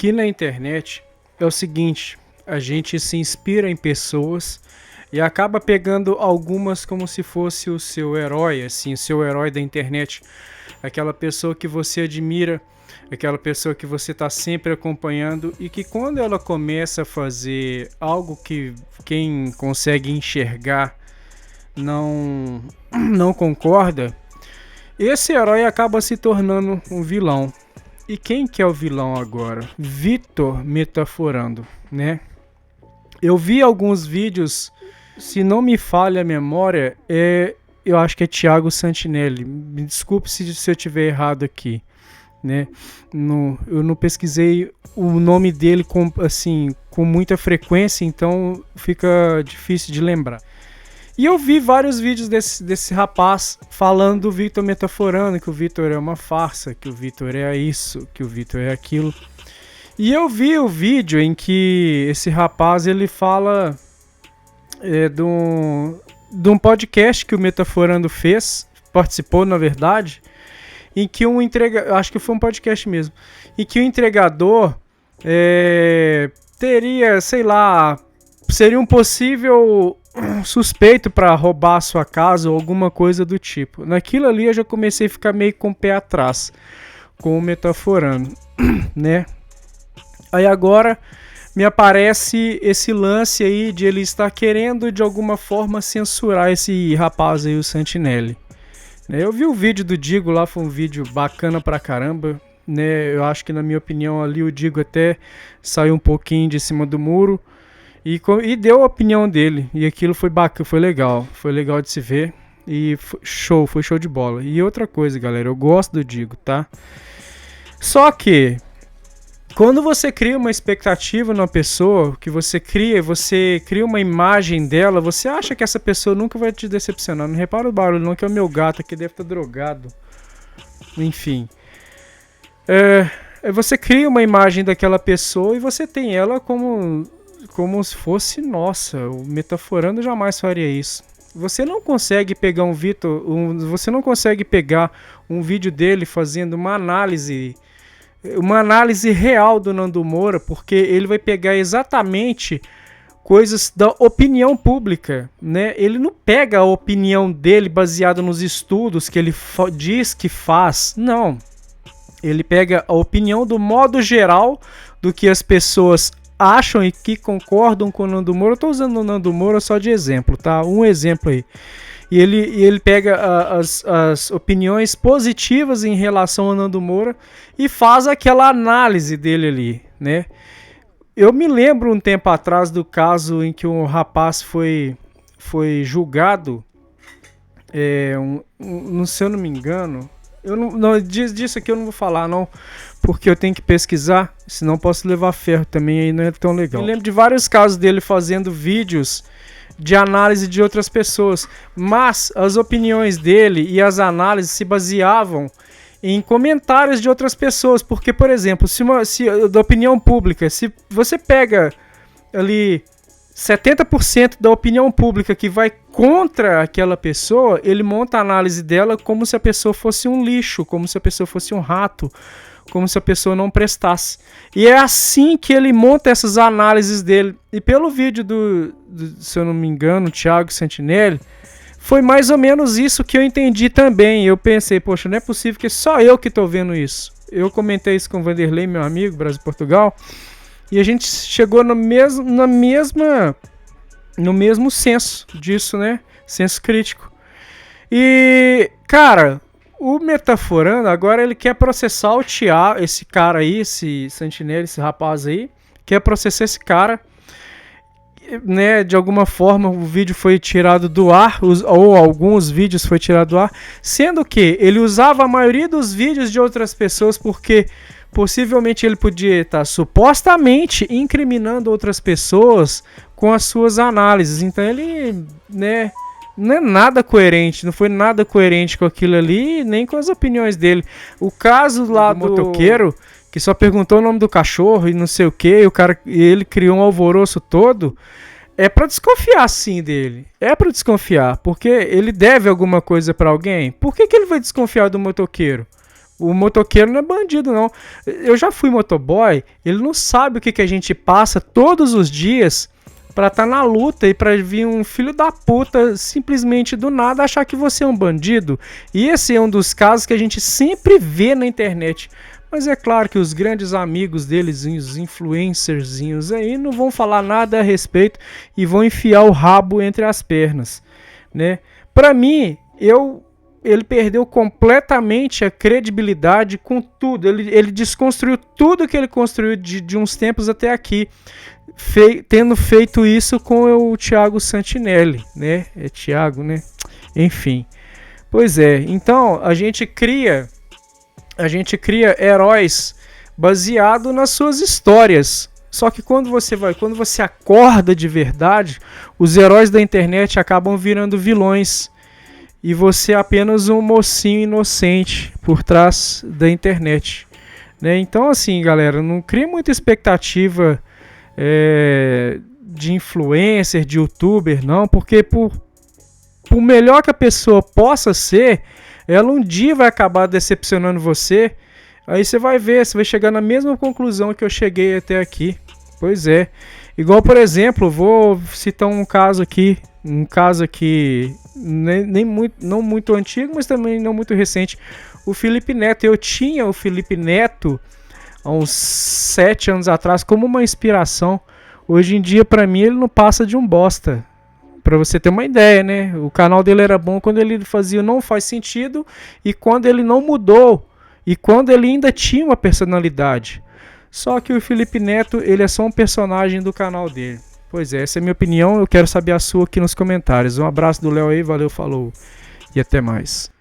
que na internet é o seguinte, a gente se inspira em pessoas e acaba pegando algumas como se fosse o seu herói, assim, o seu herói da internet, aquela pessoa que você admira, aquela pessoa que você está sempre acompanhando e que quando ela começa a fazer algo que quem consegue enxergar não concorda, esse herói acaba se tornando um vilão. E quem que é o vilão agora? Vitor Metaforando, né? Eu vi alguns vídeos, se não me falha a memória, eu acho que é Thiago Santinelli. Me desculpe se eu estiver errado aqui, né? Eu não pesquisei o nome dele com muita frequência, então fica difícil de lembrar. E eu vi vários vídeos desse rapaz falando do Vitor Metaforando, que o Vitor é uma farsa, que o Vitor é isso, que o Vitor é aquilo. E eu vi o vídeo em que esse rapaz ele fala de um podcast que o Metaforando fez, participou na verdade, em que acho que foi um podcast mesmo, em que o entregador teria, sei lá, seria um possível suspeito para roubar a sua casa ou alguma coisa do tipo. Naquilo ali eu já comecei a ficar meio com o pé atrás com o Metaforando, né? Aí agora me aparece esse lance aí de ele estar querendo de alguma forma censurar esse rapaz aí, o Santinelli. Eu vi o vídeo do Digo lá, foi um vídeo bacana pra caramba, né? Eu acho que na minha opinião ali o Digo até saiu um pouquinho de cima do muro. E deu a opinião dele. E aquilo foi bacana, foi legal de se ver. E foi show de bola. E outra coisa, galera, eu gosto do Digo, tá? Só que quando você cria uma expectativa numa pessoa, você cria uma imagem dela, você acha que essa pessoa nunca vai te decepcionar. Não repara o barulho não, que é o meu gato aqui, deve estar drogado. Enfim. Você cria uma imagem daquela pessoa e você tem ela como se fosse, nossa, o Metaforando jamais faria isso. Você não consegue pegar você não consegue pegar um vídeo dele fazendo uma análise real do Nando Moura, porque ele vai pegar exatamente coisas da opinião pública, né? Ele não pega a opinião dele baseada nos estudos que ele diz que faz, não. Ele pega a opinião do modo geral do que as pessoas acham e que concordam com o Nando Moura. Eu tô usando o Nando Moura só de exemplo, tá? Um exemplo aí. E ele pega as opiniões positivas em relação ao Nando Moura e faz aquela análise dele ali, né? Eu me lembro um tempo atrás do caso em que um rapaz foi julgado, se eu não me engano, disso aqui eu não vou falar não, porque eu tenho que pesquisar, senão posso levar ferro também, aí não é tão legal. Eu lembro de vários casos dele fazendo vídeos de análise de outras pessoas, mas as opiniões dele e as análises se baseavam em comentários de outras pessoas, porque, por exemplo, se da opinião pública, se você pega ali 70% da opinião pública que vai contra aquela pessoa, ele monta a análise dela como se a pessoa fosse um lixo, como se a pessoa fosse um rato, como se a pessoa não prestasse. E é assim que ele monta essas análises dele. E pelo vídeo se eu não me engano, Thiago Santinelli, foi mais ou menos isso que eu entendi também. Eu pensei, poxa, não é possível que só eu que estou vendo isso. Eu comentei isso com o Vanderlei, meu amigo, Brasil e Portugal, e a gente chegou no mesmo senso disso, né? Senso crítico. E, cara, o Metaforando, agora ele quer processar o Thiago, esse cara aí, esse Santinelli, esse rapaz aí, quer processar esse cara, né? De alguma forma o vídeo foi tirado do ar, ou alguns vídeos foi tirado do ar, sendo que ele usava a maioria dos vídeos de outras pessoas, porque possivelmente ele podia estar supostamente incriminando outras pessoas com as suas análises. Então ele, né, não é nada coerente, não foi nada coerente com aquilo ali, nem com as opiniões dele. O caso lá do motoqueiro, que só perguntou o nome do cachorro e não sei o que, e ele criou um alvoroço todo, é pra desconfiar sim dele. É pra desconfiar, porque ele deve alguma coisa pra alguém. Por que ele vai desconfiar do motoqueiro? O motoqueiro não é bandido, não. Eu já fui motoboy, ele não sabe o que a gente passa todos os dias pra estar na luta e pra vir um filho da puta simplesmente do nada achar que você é um bandido. E esse é um dos casos que a gente sempre vê na internet. Mas é claro que os grandes amigos deles, os influencerzinhos aí, não vão falar nada a respeito e vão enfiar o rabo entre as pernas, né? Pra mim, ele perdeu completamente a credibilidade com tudo. Ele desconstruiu tudo que ele construiu de uns tempos até aqui, tendo feito isso com o Thiago Santinelli, né? É Thiago, né? Enfim. Pois é. Então a gente cria heróis baseado nas suas histórias. Só que quando você acorda de verdade, os heróis da internet acabam virando vilões. E você é apenas um mocinho inocente por trás da internet, né? Então, assim, galera, não crie muita expectativa de influencer, de youtuber, não, porque por melhor que a pessoa possa ser, ela um dia vai acabar decepcionando você. Aí você vai ver, você vai chegar na mesma conclusão que eu cheguei até aqui. Pois é. Igual, por exemplo, vou citar um caso aqui não muito antigo, mas também não muito recente. O Felipe Neto. Eu tinha o Felipe Neto há uns 7 anos atrás como uma inspiração. Hoje em dia, pra mim, ele não passa de um bosta. Pra você ter uma ideia, né? O canal dele era bom quando ele fazia Não Faz Sentido e quando ele não mudou. E quando ele ainda tinha uma personalidade. Só que o Felipe Neto, ele é só um personagem do canal dele. Pois é, essa é a minha opinião. Eu quero saber a sua aqui nos comentários. Um abraço do Léo aí, valeu, falou e até mais.